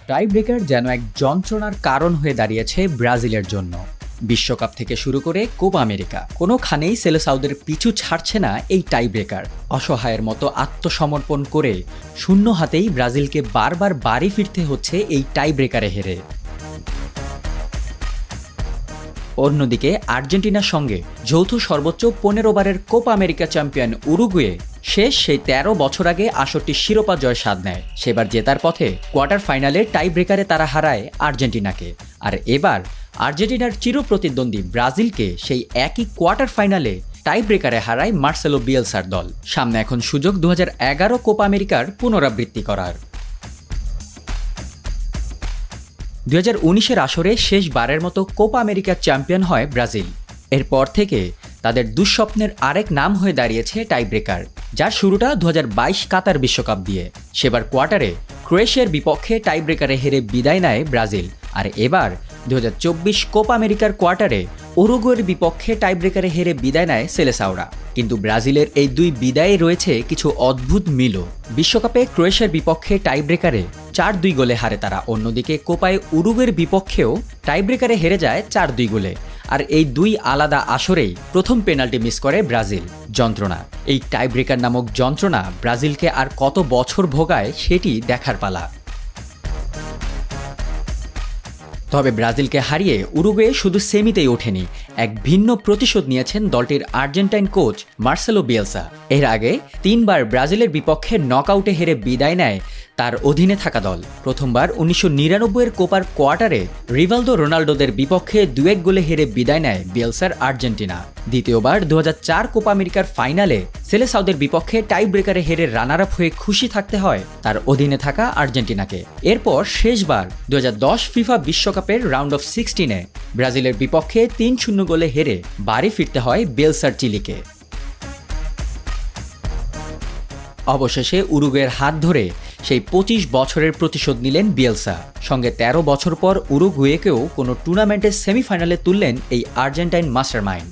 Tie breaker যেন এক যন্ত্রণার কারণ হয়ে দাঁড়িয়েছে ব্রাজিলের জন্য। বিশ্বকাপ থেকে শুরু করে কোপা আমেরিকা কোনোখানেই সেলেসাওদের পিছু ছাড়ছে না এই টাই ব্রেকার। অসহায়ের মতো আত্মসমর্পণ করে শূন্য হাতেই ব্রাজিলকে বারবার বাড়ি ফিরতে হচ্ছে এই টাই ব্রেকারে হেরে। অন্যদিকে আর্জেন্টিনার সঙ্গে যৌথ সর্বোচ্চ ১৫ বারের কোপা আমেরিকা চ্যাম্পিয়ন উরুগুয়ে শেষ সেই ১৩ বছর আগে ৬৮ শিরোপা জয় স্বাদ নেয়। সেবার জেতার পথে কোয়ার্টার ফাইনালে টাই ব্রেকারে তারা হারায় আর্জেন্টিনাকে। আর এবার আর্জেন্টিনার চিরপ্রতিদ্বন্দ্বী ব্রাজিলকে সেই একই কোয়ার্টার ফাইনালে টাই ব্রেকারে হারায় মার্সেলো বিয়েলসার দল। সামনে এখন সুযোগ ২০১১ কোপা আমেরিকার পুনরাবৃত্তি করার। ২০১৯-এর আসরে শেষবারের মতো কোপা আমেরিকার চ্যাম্পিয়ন হয় ব্রাজিল। এরপর থেকে তাদের দুঃস্বপ্নের আরেক নাম হয়ে দাঁড়িয়েছে টাই ব্রেকার, যার শুরুটা ২০২২ কাতার বিশ্বকাপ দিয়ে। সেবার কোয়ার্টারে ক্রোয়েশিয়ার বিপক্ষে টাই ব্রেকারে হেরে বিদায় নেয় ব্রাজিল। আর এবার ২০২৪ কোপা আমেরিকার কোয়ার্টারে উরুগুয়ের বিপক্ষে টাই ব্রেকারে হেরে বিদায় নেয় সেলেসাওরা। কিন্তু ব্রাজিলের এই দুই বিদায়ে রয়েছে কিছু অদ্ভুত মিলও। বিশ্বকাপে ক্রোয়েশিয়ার বিপক্ষে টাই ব্রেকারে ৪-২ গোলে হারে তারা। অন্যদিকে কোপায় উরুগুয়ের বিপক্ষেও টাই ব্রেকারে হেরে যায় ৪-২ গোলে। আর এই দুই আলাদা আসরেই প্রথম পেনাল্টি মিস করে ব্রাজিল। যন্ত্রণা, এই টাই ব্রেকার নামক যন্ত্রণা ব্রাজিলকে আর কত বছর ভোগায় সেটি দেখার পালা। তবে ব্রাজিলকে হারিয়ে উরুগুয়ে শুধু সেমিতেই ওঠেনি, এক ভিন্ন প্রতিশোধ নিয়েছেন দলটির আর্জেন্টাইন কোচ মার্সেলো বিয়েলসা। এর আগে ৩ বার ব্রাজিলের বিপক্ষে নকআউটে হেরে বিদায় নেয় তার অধীনে থাকা দল। প্রথমবার ১৯৯৯-এর কোপার কোয়ার্টারে রিভালদো রোনাল্ডোদের বিপক্ষে ২-১ গোলে হেরে বিদায় নেয় বিয়েলসার আর্জেন্টিনা। দ্বিতীয়বার ২০০৪ কোপা আমেরিকার ফাইনালে সেলেসাওদের বিপক্ষে টাই ব্রেকারে হেরে রানার আপ হয়ে খুশি থাকতে হয় তার অধীনে থাকা আর্জেন্টিনাকে। এরপর শেষবার ২০১০ ফিফা বিশ্বকাপের রাউন্ড অফ 16-এ ব্রাজিলের বিপক্ষে ৩-০ গোলে হেরে বাড়ি ফিরতে হয় বিয়েলসার চিলিকে। অবশেষে উরুগুয়ের হাত ধরে সেই ২৫ বছরের প্রতিশোধ নিলেন বিয়েলসা। সঙ্গে ১৩ বছর পর উরুগুয়েকেও কোনো টুর্নামেন্টের সেমিফাইনালে তুললেন এই আর্জেন্টাইন মাস্টারমাইন্ড।